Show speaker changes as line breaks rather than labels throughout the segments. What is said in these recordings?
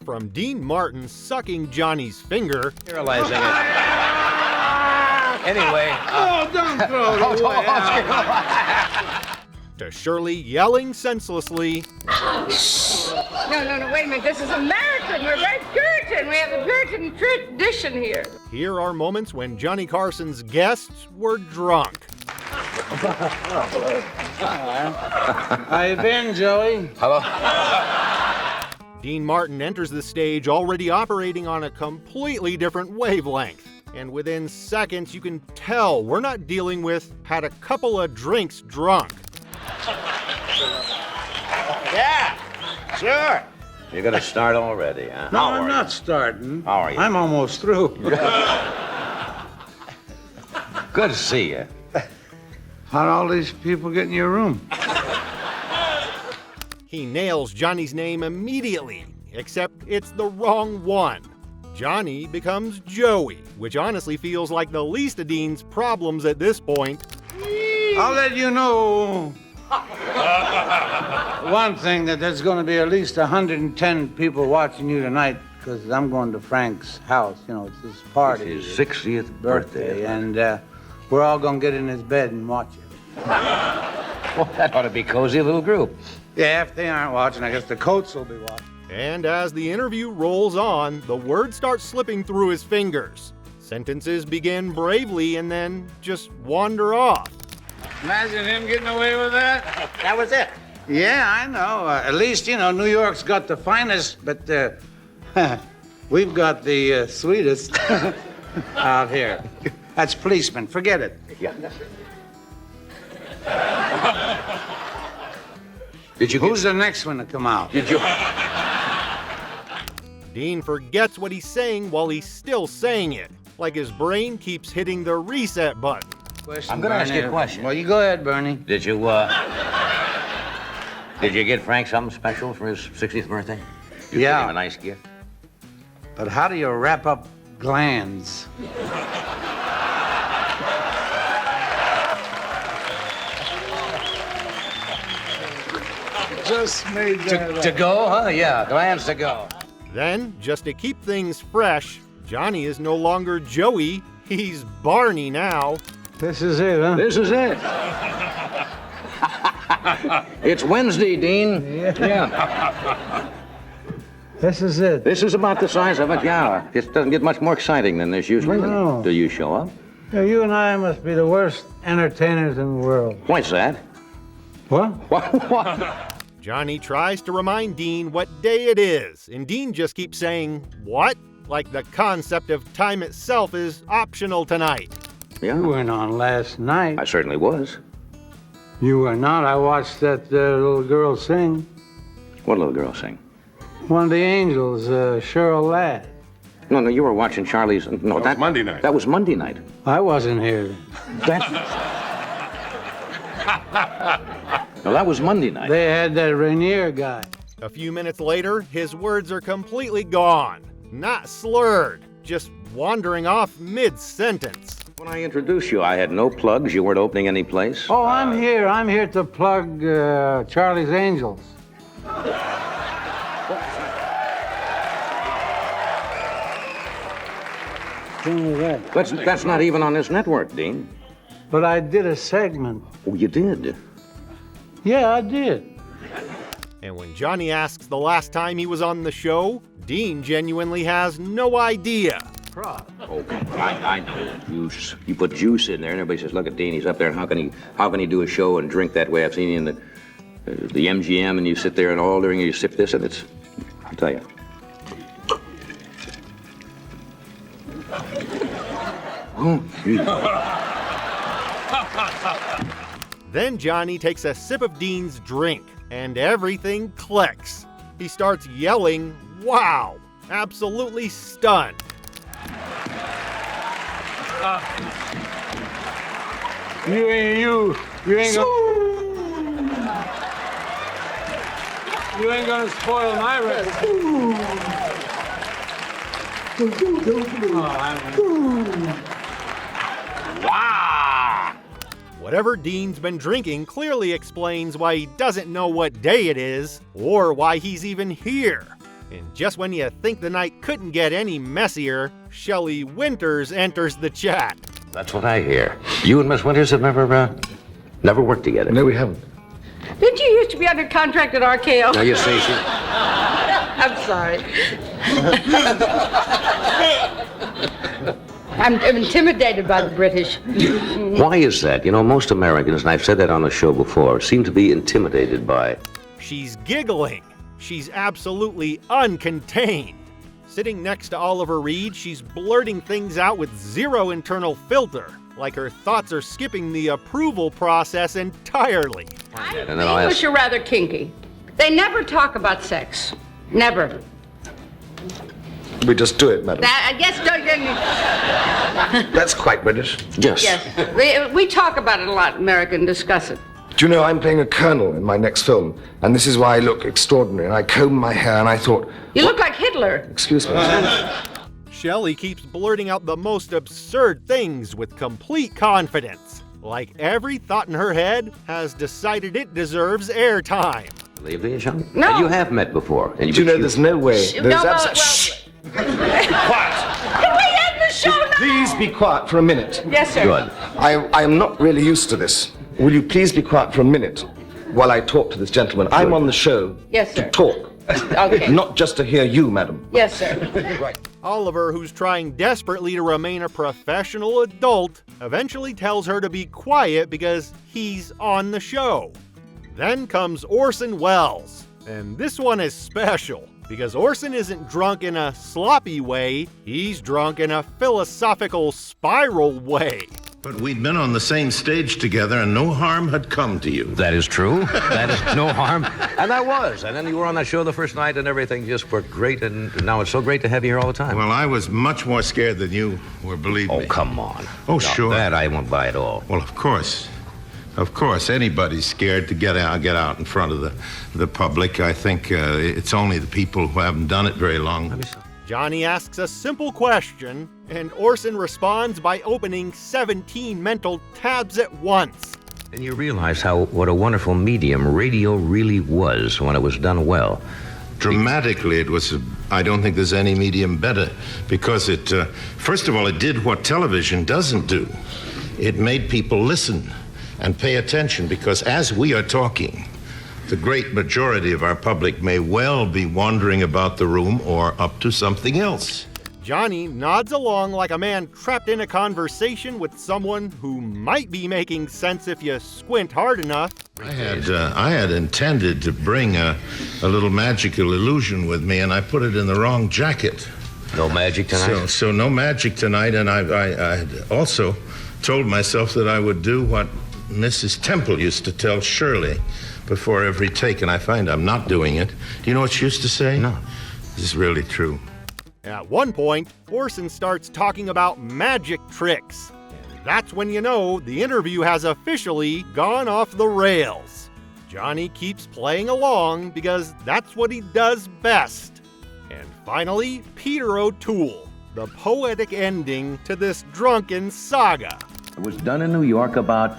From Dean Martin sucking Johnny's finger
Sterilizing it. Anyway.
Don't throw it away.
to Shirley yelling senselessly.
No, wait a minute. This is American. We're very Puritan. We have a Puritan tradition here.
Here are moments when Johnny Carson's guests were drunk.
How you been, Joey?
Hello?
Dean Martin enters the stage already operating on a completely different wavelength. And within seconds, you can tell we're not dealing with had a couple of drinks drunk.
Yeah, sure. You're going to start already, huh?
No, I'm not starting.
How are you?
I'm almost through.
Good to see you.
How'd all these people get in your room?
He nails Johnny's name immediately, except it's the wrong one. Johnny becomes Joey, which honestly feels like the least of Dean's problems at this point.
I'll let you know one thing, that there's going to be at least 110 people watching you tonight, because I'm going to Frank's house. You know, it's his party.
It's his 60th birthday.
And we're all going to get in his bed and watch it.
Well, that ought to be a cozy little group.
Yeah, if they aren't watching, I guess the Coats will be watching.
And as the interview rolls on, the words start slipping through his fingers. Sentences begin bravely and then just wander off.
Imagine him getting away with that.
That was it.
Yeah, I know. At least, you know, New York's got the finest, but we've got the sweetest out here. That's policemen. Forget it.
Yeah. Did you
Who's the next one to come out?
Did you?
Dean forgets what he's saying while he's still saying it, like his brain keeps hitting the reset button.
Question,
I'm going to ask you a question.
Well, you go ahead, Bernie.
Did you get Frank something special for his 60th birthday? You
Yeah.
gave him a nice gift?
But how do you wrap up glands? Just made that
To go, huh? Yeah, glands to go.
Then, just to keep things fresh, Johnny is no longer Joey, he's Barney now.
This is it, huh?
This is it. It's Wednesday, Dean.
Yeah. This is it.
This is about the size of it, yeah. It doesn't get much more exciting than this usually.
No.
Do you show up?
Yeah, you and I must be the worst entertainers in the world.
Why's that?
What?
What?
Johnny tries to remind Dean what day it is, and Dean just keeps saying, "What?" Like the concept of time itself is optional tonight.
Yeah,
You weren't on last night.
I certainly was.
You were not. I watched that little girl sing.
What little girl sing?
One of the angels, Cheryl Ladd.
No, you were watching Charlie's. No, that
was Monday night.
That was Monday night.
I wasn't here.
No, that was Monday night.
They had that Rainier guy.
A few minutes later, his words are completely gone. Not slurred, just wandering off mid-sentence.
When I introduced you, I had no plugs. You weren't opening any place.
Oh, I'm here. I'm here to plug Charlie's Angels.
That's not even on this network, Dean.
But I did a segment.
Oh, you did?
Yeah, I did.
And when Johnny asks the last time he was on the show, Dean genuinely has no idea.
Oh, I know. Juice. You put juice in there, and everybody says, "Look at Dean. He's up there. And how can he do a show and drink that way?" I've seen you in the MGM, and you sit there and all during you sip this, and it's. I'll tell you. Oh, geez.
Then Johnny takes a sip of Dean's drink, and everything clicks. He starts yelling, "Wow!" Absolutely stunned.
You ain't gonna spoil my record.
Wow!
Whatever Dean's been drinking clearly explains why he doesn't know what day it is, or why he's even here. And just when you think the night couldn't get any messier, Shelley Winters enters the chat.
That's what I hear. You and Miss Winters have never worked together.
No, we haven't.
Didn't you used to be under contract at RKO?
Now you say she...
I'm sorry. I'm intimidated by the British.
Why is that? You know, most Americans, and I've said that on the show before, seem to be intimidated by...
She's giggling. She's absolutely uncontained. Sitting next to Oliver Reed, she's blurting things out with zero internal filter, like her thoughts are skipping the approval process entirely.
And then I'll
English are rather kinky. They never talk about sex. Never.
We just do it, madam.
Yes,
That's quite British.
Yes.
yes. We talk about it a lot, American, discuss it.
Do you know I'm playing a colonel in my next film, and this is why I look extraordinary. And I combed my hair, and I thought...
You look like Hitler.
Excuse me.
Shelley keeps blurting out the most absurd things with complete confidence. Like every thought in her head has decided it deserves airtime.
Believe me, Sean?
No.
And you have met before. And
Do you know there's no way...
Shh,
There's
no,
Shh! Quiet!
Can we end the show now?
Please be quiet for a minute.
Yes, sir.
Good.
I am not really used to this. Will you please be quiet for a minute while I talk to this gentleman? I'm on the show
Yes, sir.
to talk.
Okay.
Not just to hear you, madam.
Yes, sir.
Right.
Oliver, who's trying desperately to remain a professional adult, eventually tells her to be quiet because he's on the show. Then comes Orson Welles, and this one is special because Orson isn't drunk in a sloppy way, he's drunk in a philosophical spiral way.
But we'd been on the same stage together and no harm had come to you.
That is true. That is no harm. And that was. And then you were on that show the first night and everything just worked great. And now it's so great to have you here all the time.
Well, I was much more scared than you were, believe me.
Oh, come on.
Oh,
No,
sure.
That I won't buy at all.
Well, of course. Of course, anybody's scared to get out in front of the public. I think it's only the people who haven't done it very long.
Johnny asks a simple question, and Orson responds by opening 17 mental tabs at once.
And you realize what a wonderful medium radio really was when it was done well.
Dramatically, it was, I don't think there's any medium better, because it, first of all, it did what television doesn't do. It made people listen and pay attention, because as we are talking, the great majority of our public may well be wandering about the room or up to something else.
Johnny nods along like a man trapped in a conversation with someone who might be making sense if you squint hard enough.
I had intended to bring a little magical illusion with me, and I put it in the wrong jacket.
No magic tonight?
So no magic tonight, and I had also told myself that I would do what Mrs. Temple used to tell Shirley before every take, and I find I'm not doing it. Do you know what she used to say?
No.
This is really true.
At one point, Orson starts talking about magic tricks. And that's when you know the interview has officially gone off the rails. Johnny keeps playing along because that's what he does best. And finally, Peter O'Toole, the poetic ending to this drunken saga.
It was done in New York about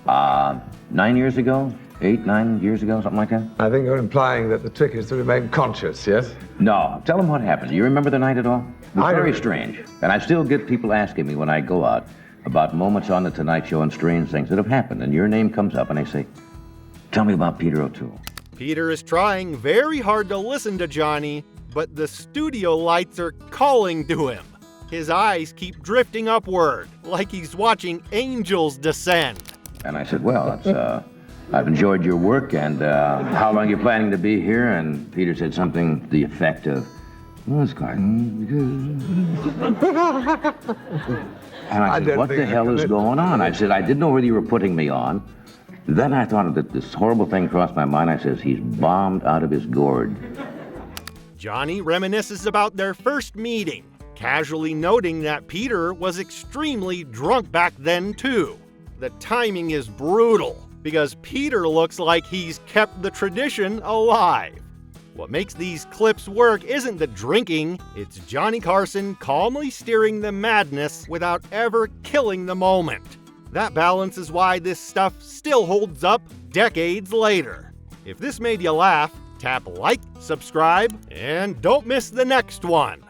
9 years ago. 8, 9 years ago, something like that?
I think you're implying that the trick is to remain conscious, yes?
No. Tell them what happened. Do you remember the night at all? It was
I
very
remember.
strange. And I still get people asking me when I go out about moments on The Tonight Show and strange things that have happened. And your name comes up and they say, tell me about Peter O'Toole.
Peter is trying very hard to listen to Johnny, but the studio lights are calling to him. His eyes keep drifting upward, like he's watching angels descend.
And I said, well, it's, I've enjoyed your work, and how long are you planning to be here? And Peter said something to the effect of, well, it's quite... And I said, what the hell is going on? I said, I didn't know whether you were putting me on. Then I thought that this horrible thing crossed my mind. I says, he's bombed out of his gourd.
Johnny reminisces about their first meeting, casually noting that Peter was extremely drunk back then, too. The timing is brutal, because Peter looks like he's kept the tradition alive. What makes these clips work isn't the drinking, it's Johnny Carson calmly steering the madness without ever killing the moment. That balance is why this stuff still holds up decades later. If this made you laugh, Tap like, subscribe, and don't miss the next one.